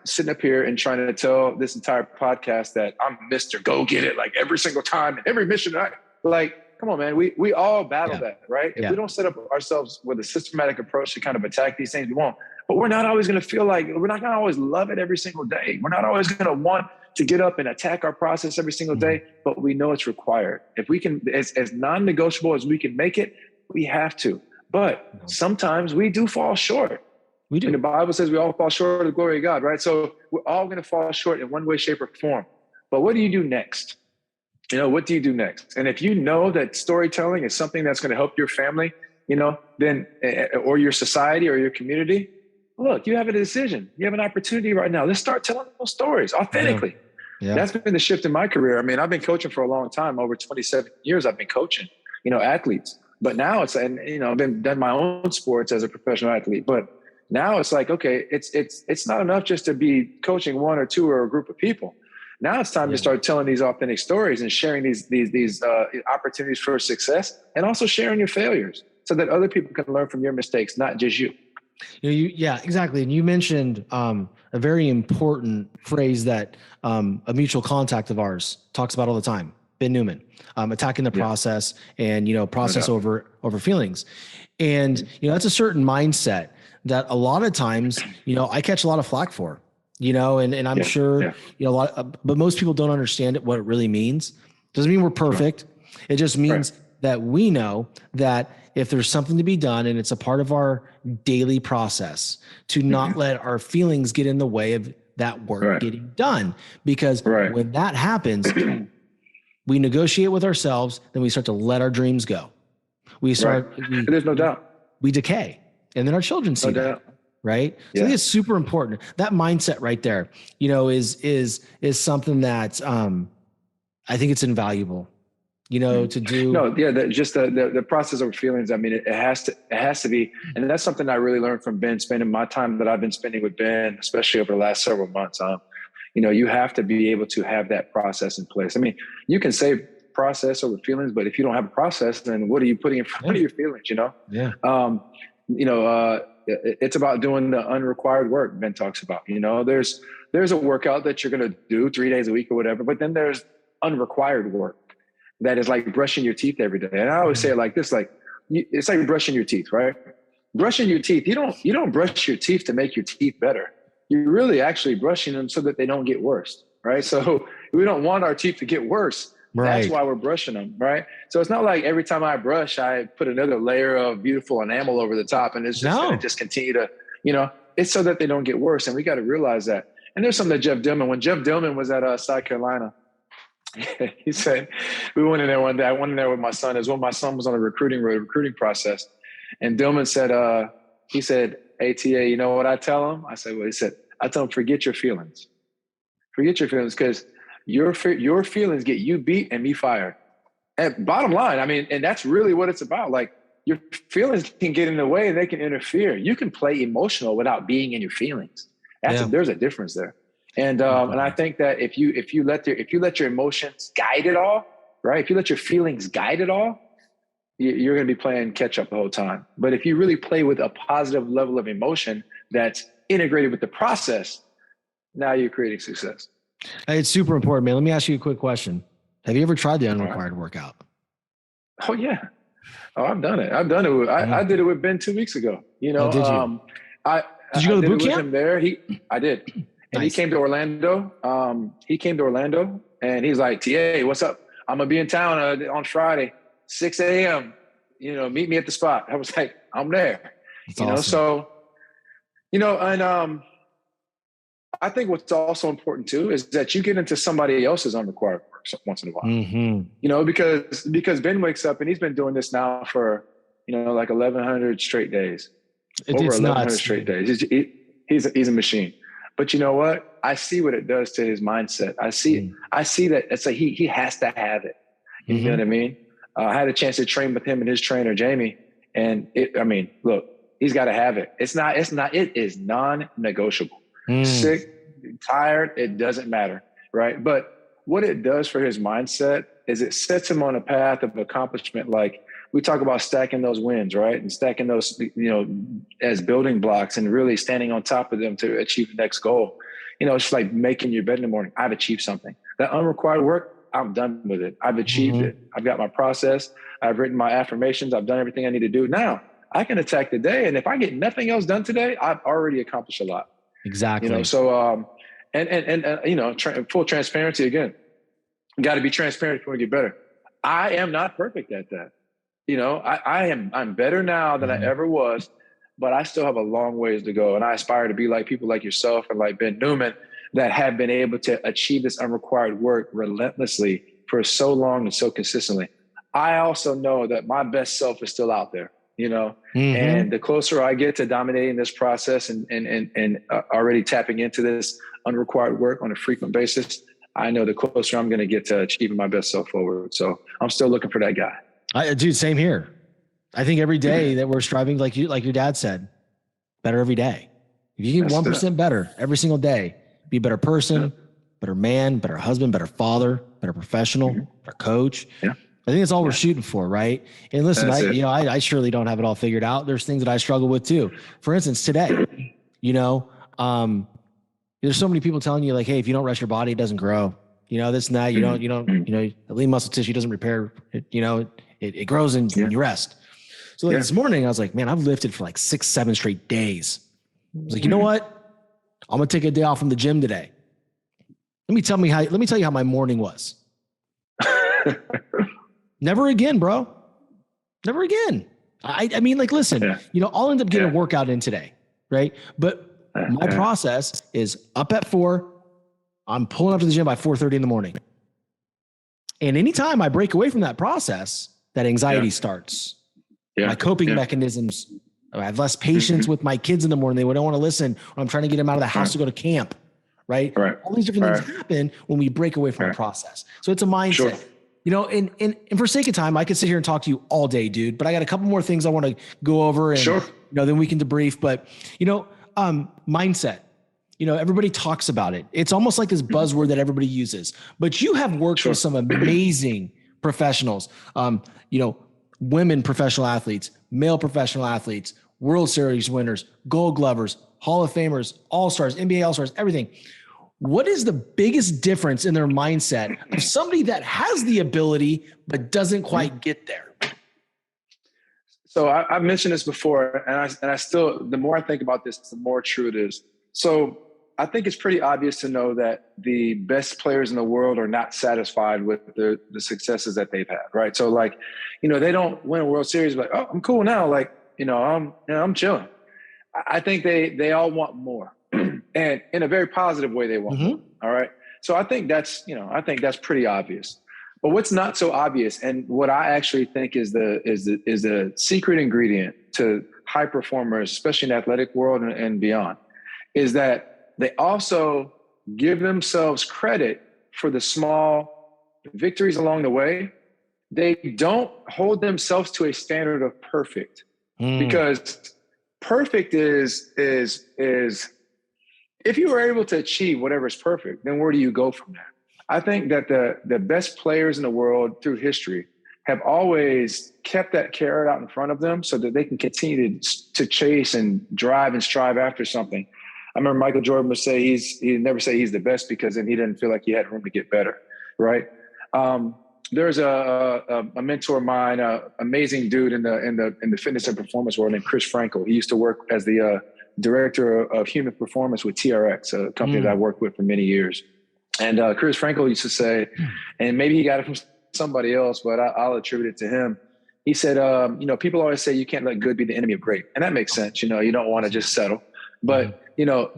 sitting up here and trying to tell this entire podcast that I'm Mr. Go Get It, like every single time and every mission. Come on, man. We all battle that, right? If we don't set up ourselves with a systematic approach to kind of attack these things, we won't. But we're not always going to feel like, we're not going to always love it every single day. We're not always going to want to get up and attack our process every single day, but we know it's required. If we can, as non-negotiable as we can make it, we have to. But sometimes we do fall short. We do. And the Bible says we all fall short of the glory of God, right? So we're all going to fall short in one way, shape, or form. But what do you do next? What do you do next? And if you know that storytelling is something that's going to help your family, then, or your society or your community, look, you have a decision. You have an opportunity right now. Let's start telling those stories authentically. Yeah. That's been the shift in my career. I mean, I've been coaching for a long time. Over 27 years, I've been coaching, athletes. But now it's, and I've done my own sports as a professional athlete. But now it's like, okay, it's not enough just to be coaching 1 or 2 or a group of people. Now it's time to start telling these authentic stories and sharing these opportunities for success, and also sharing your failures so that other people can learn from your mistakes, not just you. Yeah, exactly. And you mentioned a very important phrase that a mutual contact of ours talks about all the time, Ben Newman, attacking the process and, process over feelings. And, that's a certain mindset that a lot of times, I catch a lot of flack for, and I'm sure, but most people don't understand it, what it really means. Doesn't mean we're perfect. It just means that we know that if there's something to be done and it's a part of our daily process, to not let our feelings get in the way of that work getting done. Because when that happens, we negotiate with ourselves, then we start to let our dreams go. We start, there's no doubt. We decay. and then our children see that. Right. So I think it's super important. That mindset right there, is something that, I think it's invaluable, to do. No, yeah, the process over feelings. I mean, it has to be, and that's something I really learned from Ben, spending my time that I've been spending with Ben, especially over the last several months. You have to be able to have that process in place. I mean, you can say process over feelings, but if you don't have a process, then what are you putting in front of your feelings? Yeah. It's about doing the unrequired work Ben talks about. There's a workout that you're going to do 3 days a week or whatever, but then there's unrequired work that is like brushing your teeth every day. And I always say it like this, it's like brushing your teeth, right? Brushing your teeth, you don't brush your teeth to make your teeth better. You're really actually brushing them so that they don't get worse, right? So we don't want our teeth to get worse. Right. That's why we're brushing them, right? So it's not like every time I brush, I put another layer of beautiful enamel over the top and it's just going to just continue to, it's so that they don't get worse. And we got to realize that. And there's something that when Jeff Dillman was at South Carolina, he said, we went in there one day. I went in there with my son. It was when my son was on the recruiting process. And Dillman said, he said, ATA, you know what I tell him? I said, well, he said, I tell him, forget your feelings. Forget your feelings, because your feelings get you beat and me fired. And bottom line, I mean, and that's really what it's about. Like, your feelings can get in the way and they can interfere. You can play emotional without being in your feelings. There's a difference there. And I think that if you let your emotions guide it all, right? If you let your feelings guide it all, you're going to be playing catch up the whole time. But if you really play with a positive level of emotion that's integrated with the process, now you're creating success. It's super important, man. Let me ask you a quick question. Have you ever tried the unrequired workout? Oh yeah. Oh, I've done it. I did it with Ben 2 weeks ago. Did you? Did you go to the boot camp? With him there. I did. And He came to Orlando. And he's like, TA, what's up? I'm going to be in town on Friday, 6 a.m. Meet me at the spot. I was like, I'm there. That's awesome. So, and I think what's also important too is that you get into somebody else's unrequired work once in a while. Mm-hmm. Because Ben wakes up and he's been doing this now for, like 1,100 straight days. Over 1,100 straight days. He's a machine. But you know what? I see what it does to his mindset. I see that it's like he has to have it. You know what I mean? I had a chance to train with him and his trainer, Jamie. And look, he's got to have it. It is non-negotiable. Sick, tired, it doesn't matter, right? But what it does for his mindset is it sets him on a path of accomplishment. Like, we talk about stacking those wins, right? And stacking those, as building blocks and really standing on top of them to achieve the next goal. It's like making your bed in the morning. I've achieved something. That unrequired work, I'm done with it. I've achieved it. I've got my process. I've written my affirmations. I've done everything I need to do. Now I can attack the day. And if I get nothing else done today, I've already accomplished a lot. Exactly. So, full transparency again, got to be transparent if you want to get better. I am not perfect at that. I'm better now than I ever was, but I still have a long ways to go. And I aspire to be like people like yourself and like Ben Newman that have been able to achieve this unrequired work relentlessly for so long and so consistently. I also know that my best self is still out there, and the closer I get to dominating this process and already tapping into this unrequired work on a frequent basis, I know the closer I'm going to get to achieving my best self forward. So I'm still looking for that guy. Dude, same here. I think every day that we're striving, like your dad said, better every day. If you get 1% better every single day, be a better person, better man, better husband, better father, better professional, better coach. Yeah. I think that's all we're shooting for, right? And listen, I surely don't have it all figured out. There's things that I struggle with too. For instance, today, there's so many people telling you like, hey, if you don't rest your body, it doesn't grow. This and that. The lean muscle tissue doesn't repair. It grows when you rest. So this morning I was like, man, I've lifted for like 6-7 straight days. I was like, you know what? I'm going to take a day off from the gym today. Let me tell you how my morning was. Never again, bro. Never again. I mean, like, listen, I'll end up getting a workout in today. Right. But my process is up at 4. I'm pulling up to the gym by 4:30 in the morning. And anytime I break away from that process, that anxiety starts. My coping mechanisms I have less patience with my kids in the morning. They don't want to listen when I'm trying to get them out of the house to go to camp. Right. All these different things happen when we break away from the process. So it's a mindset. Sure. You know, and for sake of time, I could sit here and talk to you all day, dude, but I got a couple more things I want to go over and, you know, then we can debrief, but you know, mindset, you know, everybody talks about it. It's almost like this buzzword that everybody uses, but you have worked with some amazing professionals, you know, women professional athletes, male professional athletes, World Series winners, Gold Glovers, Hall of Famers, All-Stars, NBA All-Stars, everything. What is the biggest difference in their mindset of somebody that has the ability but doesn't quite get there? So I mentioned this before, and I still, the more I think about this, the more true it is. So I think it's pretty obvious to know that the best players in the world are not satisfied with the successes that they've had, right? So like, you know, they don't win a World Series, but oh, I'm cool now. Like, you know, I'm chilling. I think they all want more. And in a very positive way, they want more. All right. So I think that's pretty obvious. But what's not so obvious, and what I actually think is the secret ingredient to high performers, especially in the athletic world and beyond, is that they also give themselves credit for the small victories along the way. They don't hold themselves to a standard of perfect, because perfect is if you were able to achieve whatever is perfect, then where do you go from there? I think that the best players in the world through history have always kept that carrot out in front of them so that they can continue to chase and drive and strive after something. I remember Michael Jordan would say he'd never say he's the best, because then he didn't feel like he had room to get better, right? There's a mentor of mine, amazing dude in the fitness and performance world named Chris Frankel. He used to work as the director of human performance with TRX, a company that I worked with for many years. And Chris Frankel used to say, and maybe he got it from somebody else, but I'll attribute it to him. He said, you know, people always say you can't let good be the enemy of great. And that makes sense. You know, you don't want to just settle. But, you know,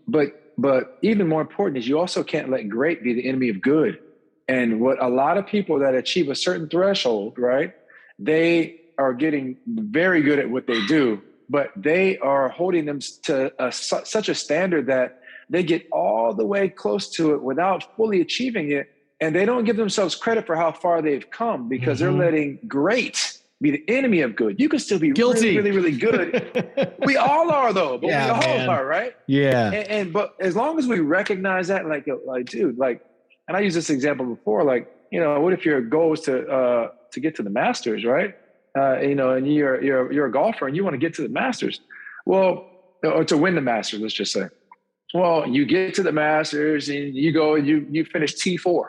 but even more important is you also can't let great be the enemy of good. And what a lot of people that achieve a certain threshold, right, they are getting very good at what they do, but they are holding them to such a standard that they get all the way close to it without fully achieving it. And they don't give themselves credit for how far they've come, because they're letting great be the enemy of good. You can still be guilty, really, really, really good. We all are, though, but we all are, right? Yeah. But as long as we recognize that, like, dude, like, and I used this example before, like, you know, what if your goal is to get to the Masters, right? You know, and you're a golfer and you want to get to the Masters. Well, or to win the Masters, let's just say. Well, you get to the Masters and you go and you finish T4,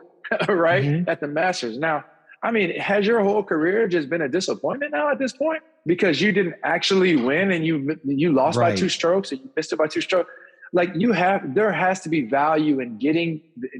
right? At the Masters. Now, I mean, has your whole career just been a disappointment now at this point? Because you didn't actually win and you lost by 2 strokes and you missed it by 2 strokes. Like, there has to be value in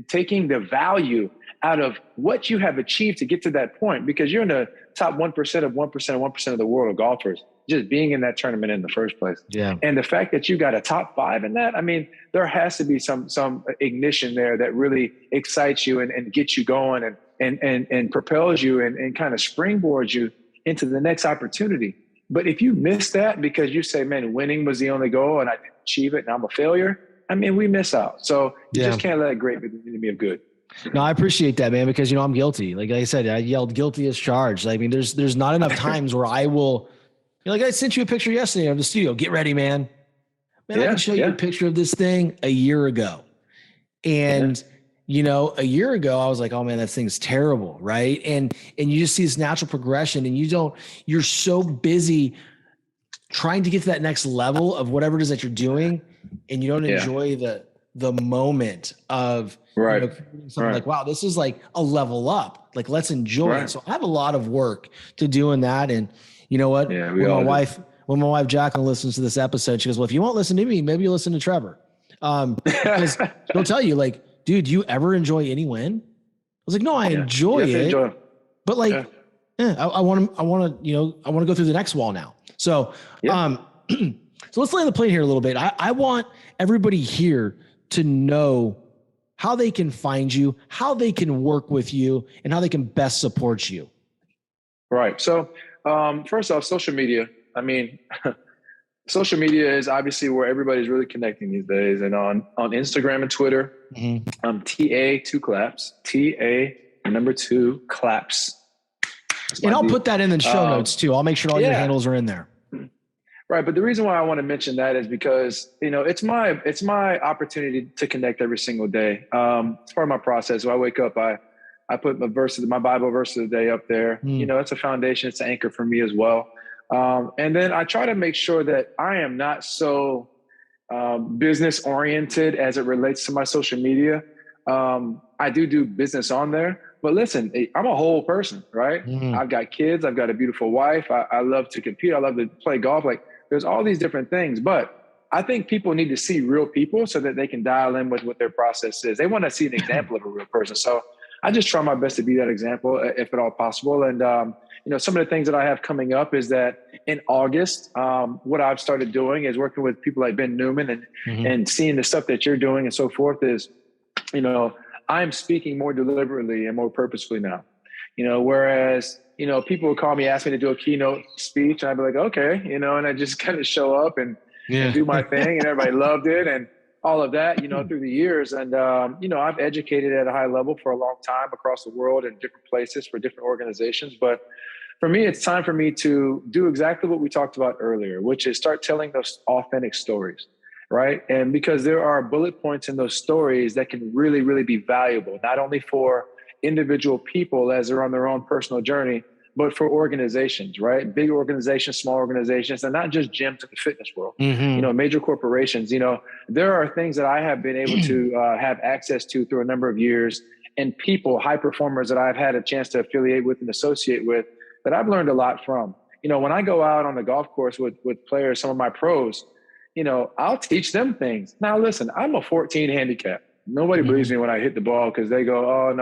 taking the value out of what you have achieved to get to that point, because you're in the top 1% of 1% of the world of golfers, just being in that tournament in the first place. Yeah. And the fact that you got a top 5 in that, I mean, there has to be some ignition there that really excites you and gets you going and propels you and kind of springboards you into the next opportunity. But if you miss that because you say, man, winning was the only goal and I didn't achieve it and I'm a failure, I mean, we miss out. So you just can't let great be the enemy of good. No, I appreciate that, man, because, you know, I'm guilty. Like I said, I yelled guilty as charged. I mean, there's not enough times where I will, you know, like I sent you a picture yesterday of the studio. Get ready, man. Man, I can show you a picture of this thing a year ago. And, you know, a year ago, I was like, oh man, that thing's terrible. Right. And you just see this natural progression and you're so busy trying to get to that next level of whatever it is that you're doing. And you don't enjoy the moment of, you know, something like, wow, this is like a level up. Like, let's enjoy it. So I have a lot of work to do in that. And you know what? Yeah, when my wife Jacqueline listens to this episode, she goes, well, if you won't listen to me, maybe you'll listen to Trevor. Because she'll tell you, like, dude, do you ever enjoy any win? I was like, no, I enjoy it. But like, I want to go through the next wall now. So, so let's lay the plane here a little bit. I want everybody here to know how they can find you, how they can work with you, and how they can best support you. Right. So, first off, social media. I mean, social media is obviously where everybody's really connecting these days. And on Instagram and Twitter, TA 2 claps, TA number 2 claps. And I'll put that in the show notes too. I'll make sure all your handles are in there. Right. But the reason why I want to mention that is because, it's my opportunity to connect every single day. It's part of my process. When I wake up, I put my Bible verse of the day up there. It's a foundation. It's an anchor for me as well. And then I try to make sure that I am not so business oriented as it relates to my social media. I do business on there, but listen, I'm a whole person, right? I've got kids. I've got a beautiful wife. I love to compete. I love to play golf. Like, there's all these different things, but I think people need to see real people so that they can dial in with what their process is. They want to see an example of a real person. So I just try my best to be that example, if at all possible. And, some of the things that I have coming up is that in August, what I've started doing is working with people like Ben Newman and seeing the stuff that you're doing and so forth is, I'm speaking more deliberately and more purposefully now, whereas, people would call me, ask me to do a keynote speech. And I'd be like, okay, and I just kind of show up and do my thing, and everybody loved it and all of that, through the years. And, I've educated at a high level for a long time across the world in different places for different organizations. But for me, it's time for me to do exactly what we talked about earlier, which is start telling those authentic stories, right? And because there are bullet points in those stories that can really, really be valuable, not only for individual people as they're on their own personal journey, but for organizations, right? Big organizations, small organizations, and not just gyms in the fitness world, major corporations. There are things that I have been able to have access to through a number of years, and people, high performers that I've had a chance to affiliate with and associate with that I've learned a lot from. When I go out on the golf course with players, some of my pros, I'll teach them things. Now, listen, I'm a 14 handicap. Nobody believes me when I hit the ball because they go, oh,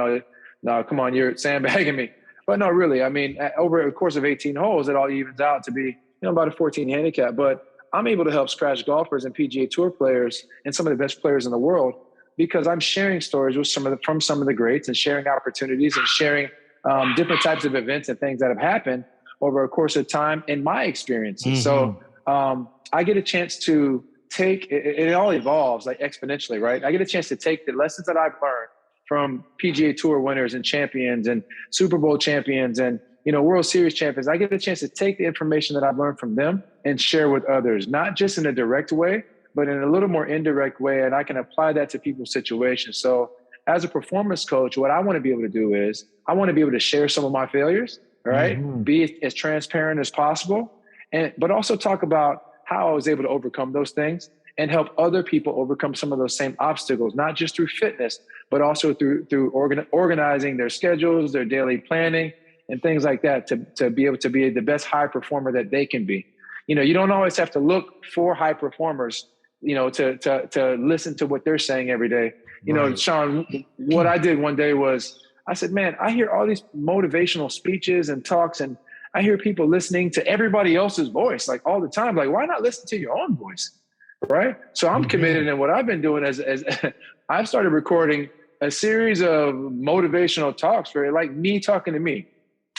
no, come on, you're sandbagging me. But no, really, I mean, over the course of 18 holes, it all evens out to be, about a 14 handicap. But I'm able to help scratch golfers and PGA Tour players and some of the best players in the world because I'm sharing stories with from some of the greats and sharing opportunities and sharing different types of events and things that have happened over a course of time in my experiences. So I get a chance to take, it all evolves like exponentially, right? I get a chance to take the lessons that I've learned from PGA Tour winners and champions and Super Bowl champions and, World Series champions. I get a chance to take the information that I've learned from them and share with others, not just in a direct way, but in a little more indirect way. And I can apply that to people's situations. So as a performance coach, what I want to be able to do is I want to be able to share some of my failures, right? Be as transparent as possible, but also talk about how I was able to overcome those things and help other people overcome some of those same obstacles, not just through fitness, but also through organizing their schedules, their daily planning, and things like that to be able to be the best high performer that they can be. You don't always have to look for high performers, to listen to what they're saying every day. Right. Sean, what I did one day was I said, man, I hear all these motivational speeches and talks, and I hear people listening to everybody else's voice like all the time. Like, why not listen to your own voice? Right. So I'm committed. And what I've been doing is I've started recording a series of motivational talks for like me talking to me.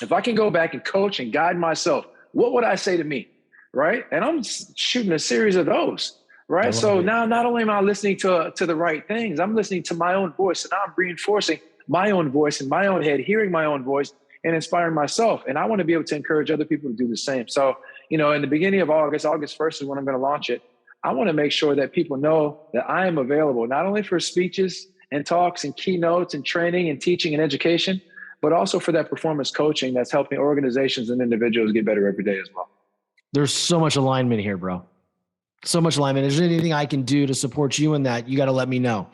If I can go back and coach and guide myself, what would I say to me? Right. And I'm shooting a series of those. Right. So now not only am I listening to the right things, I'm listening to my own voice, and I'm reinforcing my own voice in my own head, hearing my own voice and inspiring myself. And I want to be able to encourage other people to do the same. So, in the beginning of August 1st is when I'm going to launch it. I want to make sure that people know that I am available, not only for speeches and talks and keynotes and training and teaching and education, but also for that performance coaching that's helping organizations and individuals get better every day as well. There's so much alignment here, bro. So much alignment. Is there anything I can do to support you in that? You got to let me know.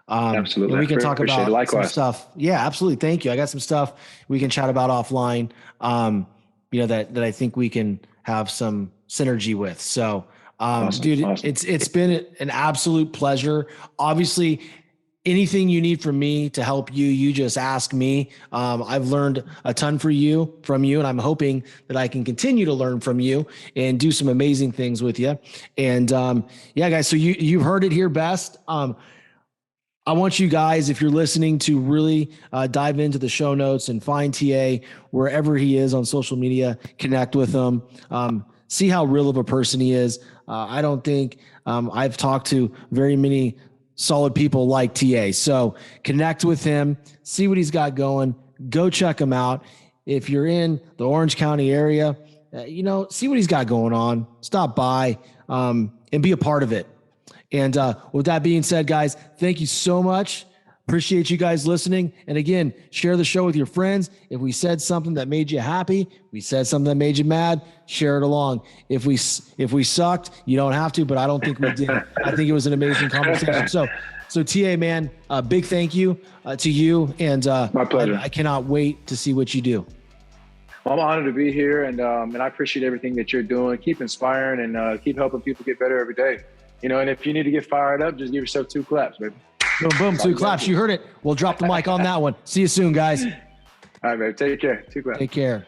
Absolutely. We can talk about some stuff. Yeah, absolutely. Thank you. I got some stuff we can chat about offline, that I think we can have some synergy with. So, awesome. Dude, awesome. It's been an absolute pleasure. Obviously, anything you need from me to help you, you just ask me. I've learned a ton from you, and I'm hoping that I can continue to learn from you and do some amazing things with you. And guys, so you've heard it here best. I want you guys, if you're listening, to really dive into the show notes and find TA wherever he is on social media, connect with him, see how real of a person he is. I don't think I've talked to very many solid people like TA. So connect with him, see what he's got going, go check him out. If you're in the Orange County area, see what he's got going on, stop by, and be a part of it. And with that being said, guys, thank you so much. Appreciate you guys listening. And again, share the show with your friends. If we said something that made you happy, we said something that made you mad, share it along. If we sucked, you don't have to, but I don't think we did. I think it was an amazing conversation. So TA, man, big thank you to you. And my pleasure. I cannot wait to see what you do. Well, I'm honored to be here, and I appreciate everything that you're doing. Keep inspiring and keep helping people get better every day. And if you need to get fired up, just give yourself 2 claps, baby. Boom, boom, 2 claps. You heard it. We'll drop the mic on that one. See you soon, guys. All right, baby. Take care. 2 claps. Take care.